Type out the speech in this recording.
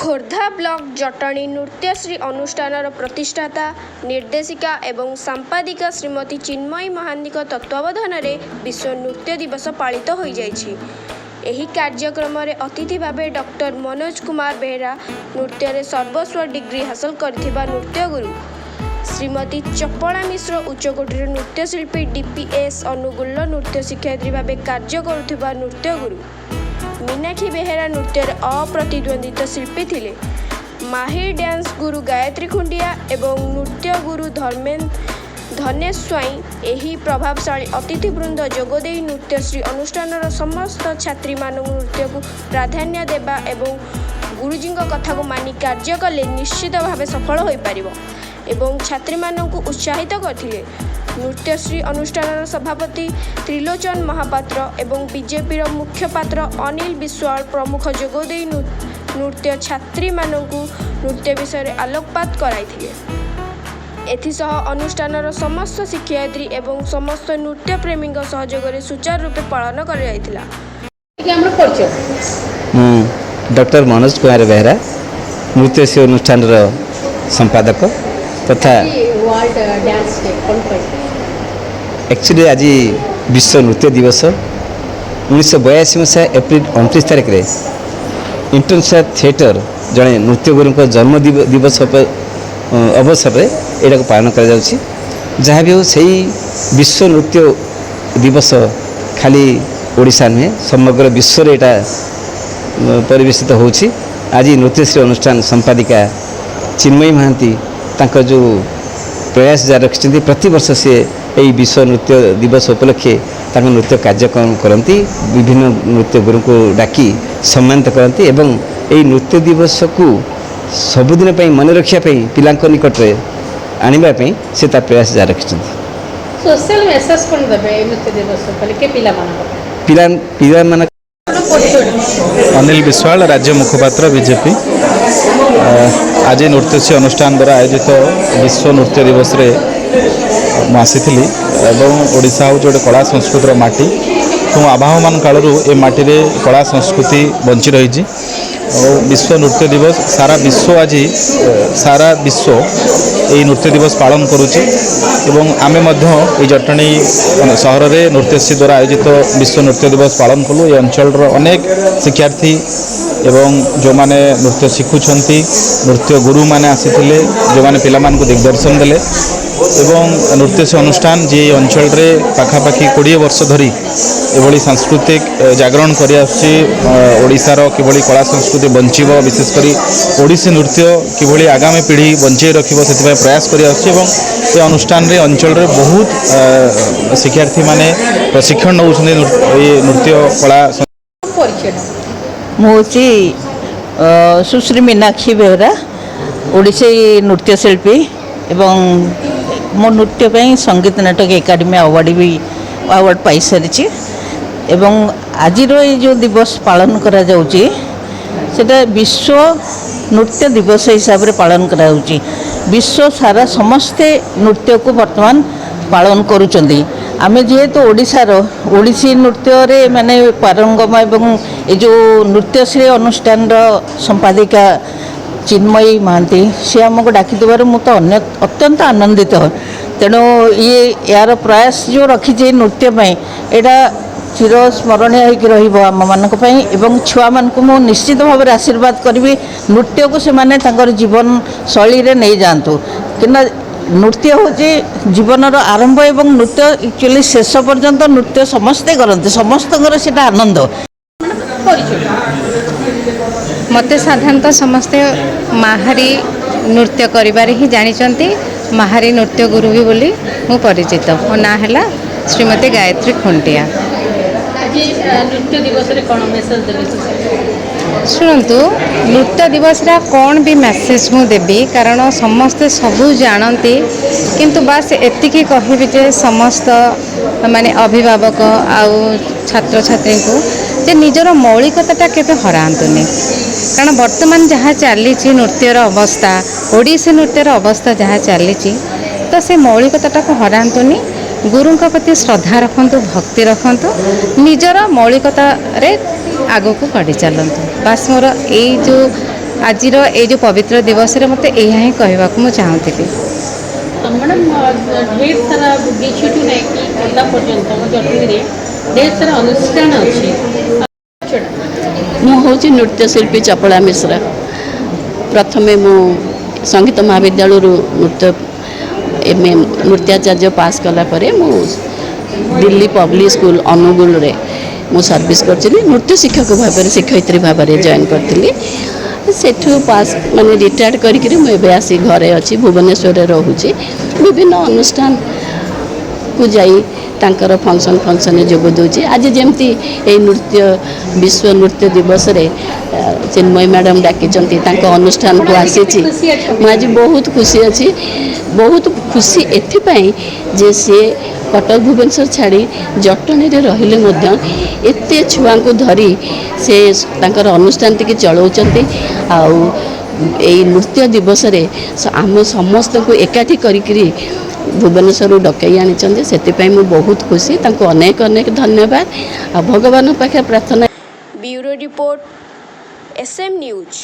Khordha block Jatni नृत्यश्री अनुष्ठान प्रतिष्ठाता निर्देशिका एवं संपादिका श्रीमती चिन्मयी महांती तत्वावधान में विश्व नृत्य दिवस पालित हो जाइछि। एही कार्यक्रम में अतिथि भाव डॉक्टर मनोज कुमार बेहरा नृत्य रे सर्वस्व डिग्री हासिल करथिबा नृत्य गुरु श्रीमती चपला मिश्र उच्चकोटीर नृत्यशिल्पी डीपीएस अनुगुल नृत्य शिक्षयित्री भाव कार्य करुथिबा नृत्य गुरु मीनाक्षी बेहेरा नृत्य अप्रतिद्वंदित शिल्पी थिले। माहिर डांस गुरु गायत्री खुंडिया एवं नृत्य गुरु धनेश स्वाई एही प्रभावशाली अतिथिवृंद जोगदे नृत्यश्री अनुष्ठान समस्त छात्री मानक नृत्य को प्राधान्य देवा एवं गुरुजी कथा को मानि कार्य कले निश्चित भाव सफल हो पारिबो एवं छात्री मानक उत्साहित करथिले। नृत्यश्री अनुष्ठान सभापति त्रिलोचन महापात्र एवं बीजेपी मुख्यपात्र अनिल विश्वाल प्रमुख जोगदे नृत्य छात्री मानक नृत्य विषय आलोकपात कराइथिले। एथिसह अनुष्ठान समस्त शिक्षयित्री एवं समस्त नृत्य प्रेमी सहयोग सुचारू रूपे पालन कराइथिला। डॉक्टर मनोज कुमार बेहरा नृत्यश्री अनुष्ठान संपादक तथा एक्चुअली आज विश्व नृत्य दिवस 1982 मसीहा एप्रिल 29 तारिख रे इंटरनेशनल थिएटर जड़े नृत्य गुरु जन्म दिवस अवसर में यहाँ पालन कर जहाँ भी हो सही विश्व नृत्य दिवस खाली ओडिशा नुहे समग्र विश्व रे एटा परिवेशित होछि। आज नृत्यश्री अनुष्ठान संपादिका चिन्मयी महांती तांका जो प्रयास जारी रखिछन्ति प्रति वर्ष से यही विश्व नृत्य दिवस उपलक्षे नृत्य कार्यक्रम करती विभिन्न नृत्य गुरु को डाकी सम्मानित करती एवं यही नृत्य दिवस को सबुदिन मन रखा पिला निकट में आने से प्रयास जारी रखिछन्ति। सोशल मेसेज कोन देबे नृत्य दिवस उपलक्षे पिला मान अनिल विश्वाल राज्य मुखपात्र बीजेपी आज नृत्यश्री अनुष्ठान द्वारा आयोजित विश्व नृत्य दिवस रे आसी ओडिशा हूँ गोटे कला संस्कृतिर माटी तो आवाहमान कालू ए माटी रे कला संस्कृति बंची रही और विश्व नृत्य दिवस सारा विश्व आज सारा विश्व यही नृत्य दिवस पालन करुचे एवं आमे मध्य जटणी सहर में नृत्यश्री द्वारा आयोजित विश्व नृत्य दिवस पालन कलु। ये अंचल अनेक शिक्षार्थी एवं जो माने नृत्य शिखुंट नृत्य गुरु माने आसीथिले जो माने पिला मानकु दिग्दर्शन देले एवं नृत्यश्री अनुष्ठान जी अंचल रे पाखापाखि 20 वर्ष धरी एभली सांस्कृतिक जागरण कर ओडिशार किभली कला संस्कृति बंचिब विशेषकर ओडिसी नृत्य किभली आगामी पीढ़ी बंचे रखिब से प्रयास कर ये अनुष्ठान रे अंचल रे बहुत शिक्षार्थी माने प्रशिक्षण नौछन्ति नृत्य कला। मुझे सुश्री मीनाक्षी बेहरा ओडिसी नृत्यशिल्पी एवं मो नृत्य संगीत नाटक एकाडेमी अवार्ड पाई सारी एवं आज जो दिवस पालन करा जाउची सेटा विश्व नृत्य दिवस हिसाब से पालन करा जाउची। विश्व सारा समस्ते नृत्य को वर्तमान पालन करुचंदी। आमे जेहेतु ओडिशार ओडिसी नृत्य रे माने पारंगम एवं ये जो नृत्यश्री अनुष्ठान संपादिका चिन्मयी महांती सी आमको डाकी मुझे अत्यंत आनंदित तेणु ये यार प्रयास जो रखी नृत्य यहाँ चिरस्मरणीय होम एवं छुआ मान को निश्चित भाव आशीर्वाद करी नृत्य को से जीवन शैली रे नहीं जातु कि नृत्य हूँ जीवन आरंभ एवं नृत्य एक्चुअली शेष पर्यंत नृत्य समस्ते करते समस्त आनंद। मते साधारणतः समस्ते माहारी नृत्य करिबारे ही जानिचंती माहारी नृत्य गुरु भी बोली मु परिचित मो ना है श्रीमती गायत्री खुंटिया। नृत्य दिवस रे कोन मेसेज देबे शुणु नृत्य दिवस रा कौन भी मेसेज मु देबी कारण समस्ते सबू जानती किंतु बास एतिकी कहबी जे समस्त माने अभिभावक आउ छात्र छात्री को जे निजर मौलिकता केबे हरांतुनी कारण वर्तमान जहाँ चली नृत्यर अवस्था ओडिसी नृत्यर अवस्था जहाँ चली तो से मौलिकता को हरांतुनी गुरु प्रति श्रद्धा रखंतु भक्ति रखंतु निजर मौलिकता रे आगो को बढ़ी चलतु। बास मोर यही जो ଆଜିର ଏଇ ଯେଉଁ ପବିତ୍ର ଦିବସରେ ମୋତେ ଏହା ହିଁ କହିବାକୁ ମୁଁ ଚାହୁଁଥିଲି। ମ୍ୟାଡ଼ାମ୍ ଢେର ସାରା ବିଛିଠୁ ନେଇକି କଲା ପର୍ଯ୍ୟନ୍ତ ଜଟଣୀରେ ଢେର ସାରା ଅନୁଷ୍ଠାନ ଅଛି। ମୁଁ ହେଉଛି ନୃତ୍ୟଶିଳ୍ପୀ ଚପଳା ମିଶ୍ର। ପ୍ରଥମେ ମୁଁ ସଙ୍ଗୀତ ମହାବିଦ୍ୟାଳୟରୁ ନୃତ୍ୟାଚାର୍ଯ୍ୟ ପାସ୍ କଲା ପରେ ମୁଁ ଦିଲ୍ଲୀ ପବ୍ଲିକ୍ ସ୍କୁଲ ଅନୁଗୁଳରେ ମୁଁ ସର୍ଭିସ୍ କରିଥିଲି। ନୃତ୍ୟ ଶିକ୍ଷକ ଭାବରେ ଶିକ୍ଷୟିତ୍ରୀ ଭାବରେ ଜଏନ୍ କରିଥିଲି। ସେଠୁ ପାସ୍ ମାନେ ରିଟାୟାର୍ଡ଼ କରିକିରି ମୁଁ ଏବେ ଆସି ଘରେ ଅଛି, ଭୁବନେଶ୍ୱରରେ ରହୁଛି। ବିଭିନ୍ନ ଅନୁଷ୍ଠାନକୁ ଯାଇ ତାଙ୍କର ଫଙ୍କସନ୍ରେ ଯୋଗ ଦେଉଛି। ଆଜି ଯେମିତି ଏଇ ବିଶ୍ୱ ନୃତ୍ୟ ଦିବସରେ ଚିନ୍ମୟୀ ମ୍ୟାଡ଼ାମ୍ ଡାକିଛନ୍ତି, ତାଙ୍କ ଅନୁଷ୍ଠାନକୁ ଆସିଛି। ମୁଁ ଆଜି ବହୁତ ଖୁସି ଅଛି। ବହୁତ ଖୁସି ଏଥିପାଇଁ ଯେ ସିଏ କଟକ ଭୁବନେଶ୍ୱର ଛାଡ଼ି ଜଟଣୀରେ ରହିଲେ ମଧ୍ୟ ଏତେ ଛୁଆଙ୍କୁ ଧରି ସେ ତାଙ୍କର ଅନୁଷ୍ଠାନଟିକି ଚଳାଉଛନ୍ତି। ଆଉ ଏଇ ନୃତ୍ୟ ଦିବସରେ ଆମ ସମସ୍ତଙ୍କୁ ଏକାଠି କରିକିରି ଭୁବନେଶ୍ୱରରୁ ଡକାଇ ଆଣିଛନ୍ତି। ସେଥିପାଇଁ ମୁଁ ବହୁତ ଖୁସି, ତାଙ୍କୁ ଅନେକ ଅନେକ ଧନ୍ୟବାଦ। ଆଉ ଭଗବାନଙ୍କ ପାଖରେ ପ୍ରାର୍ଥନା। Bureau report, SM news.